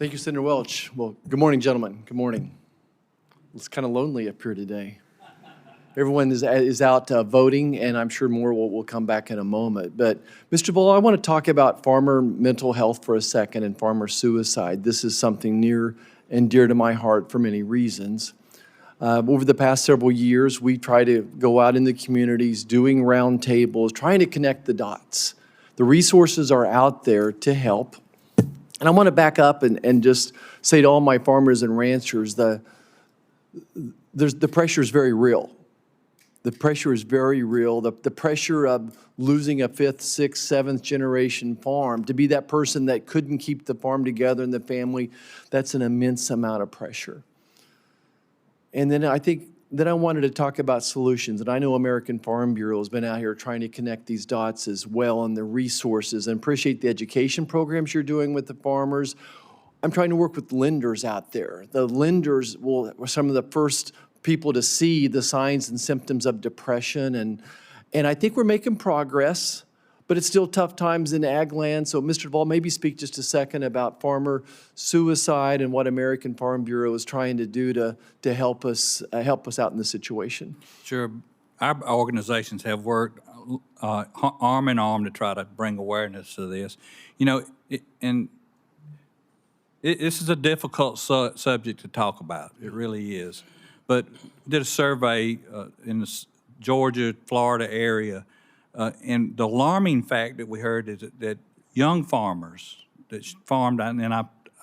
Thank you, Senator Welch. Well, good morning, gentlemen. Good morning. It's kind of lonely up here today. Everyone is out voting, and I'm sure more will come back in a moment. But, Mr. Bull, I want to talk about farmer mental health for a second and farmer suicide. This is something near and dear to my heart for many reasons. Over the past several years, we try to go out in the communities, doing roundtables, trying to connect the dots. The resources are out there to help. And I want to back up and just say to all my farmers and ranchers, the pressure is very real. The pressure is very real. The pressure of losing a fifth, sixth, seventh generation farm, to be that person that couldn't keep the farm together and the family, that's an immense amount of pressure. And then I think that I wanted to talk about solutions. And I know American Farm Bureau has been out here trying to connect these dots as well and the resources, and appreciate the education programs you're doing with the farmers. I'm trying to work with lenders out there. The lenders were some of the first people to see the signs and symptoms of depression. And I think we're making progress, but it's still tough times in ag land. So Mr. Duvall, maybe speak just a second about farmer suicide and what American Farm Bureau is trying to do to help us out in this situation. Sure. Our organizations have worked arm in arm to try to bring awareness to this. You know, this is a difficult subject to talk about. It really is. But we did a survey in the Georgia, Florida area, and the alarming fact that we heard is that young farmers that farmed, and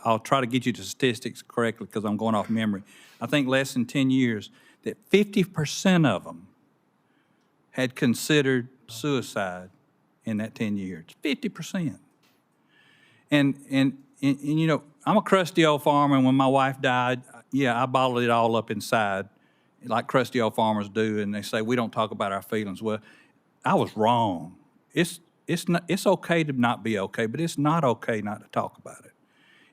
I'll try to get you the statistics correctly because I'm going off memory, I think less than 10 years, that 50% of them had considered suicide in that 10 years. 50%. And you know, I'm a crusty old farmer, and when my wife died, yeah, I bottled it all up inside, like crusty old farmers do, and they say, we don't talk about our feelings. Well, I was wrong. It's okay to not be okay, but it's not okay not to talk about it.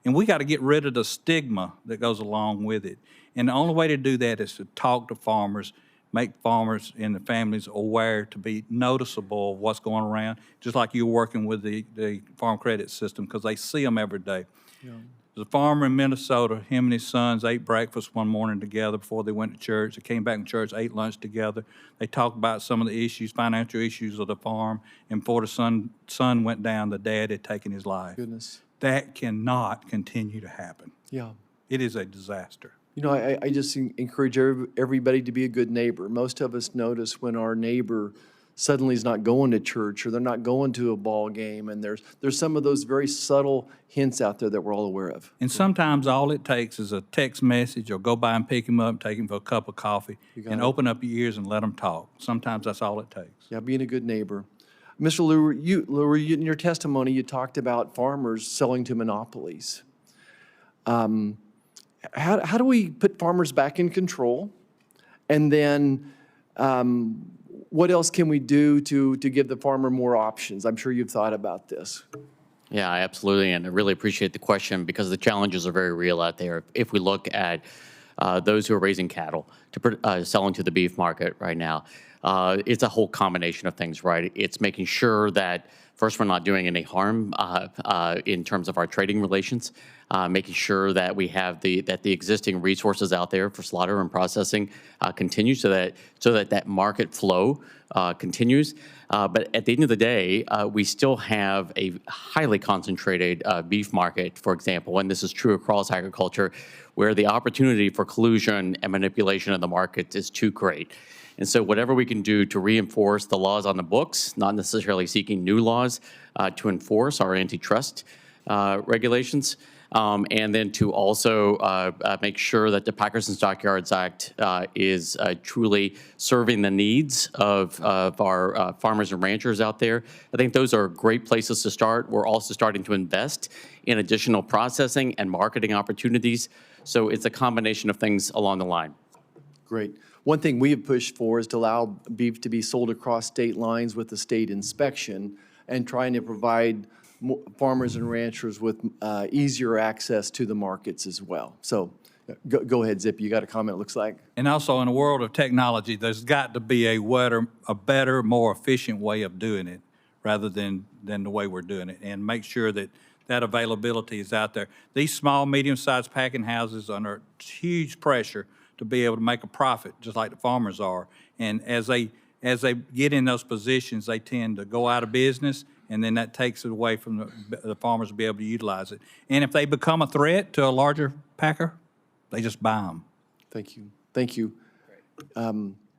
And we got to get rid of the stigma that goes along with it. And the only way to do that is to talk to farmers, make farmers and the families aware, to be noticeable of what's going around, just like you're working with the Farm Credit System, because they see them every day. Yeah. There's a farmer in Minnesota, him and his sons ate breakfast one morning together before they went to church. They came back from church, ate lunch together. They talked about some of the issues, financial issues of the farm, and before the son went down, the dad had taken his life. Goodness. That cannot continue to happen. Yeah. It is a disaster. You know, I just encourage everybody to be a good neighbor. Most of us notice when our neighbor suddenly is not going to church or they're not going to a ball game, and there's some of those very subtle hints out there that we're all aware of. And sometimes all it takes is a text message, or go by and pick him up, take him for a cup of coffee, and open up your ears and let him talk. Sometimes that's all it takes. Yeah, being a good neighbor. Mr. Lurie, in your testimony, you talked about farmers selling to monopolies. How do we put farmers back in control? And then what else can we do to give the farmer more options? I'm sure you've thought about this. Yeah, absolutely, and I really appreciate the question because the challenges are very real out there. If we look at those who are raising cattle to selling to the beef market right now, it's a whole combination of things, right? It's making sure that first, we're not doing any harm in terms of our trading relations, making sure that we have the existing resources out there for slaughter and processing continue so that market flow continues. But at the end of the day, we still have a highly concentrated beef market, for example, and this is true across agriculture, where the opportunity for collusion and manipulation of the markets is too great. And so whatever we can do to reinforce the laws on the books, not necessarily seeking new laws to enforce our antitrust regulations, and then to also make sure that the Packers and Stockyards Act is truly serving the needs of our farmers and ranchers out there. I think those are great places to start. We're also starting to invest in additional processing and marketing opportunities. So it's a combination of things along the line. Great. One thing we have pushed for is to allow beef to be sold across state lines with a state inspection, and trying to provide farmers and ranchers with easier access to the markets as well. So go ahead, Zip. You got a comment, it looks like. And also, in the world of technology, there's got to be a better, more efficient way of doing it rather than the way we're doing it, and make sure that that availability is out there. These small, medium-sized packing houses are under huge pressure to be able to make a profit, just like the farmers are. And as they get in those positions, they tend to go out of business, and then that takes it away from the farmers to be able to utilize it. And if they become a threat to a larger packer, they just buy them. Thank you. Thank you.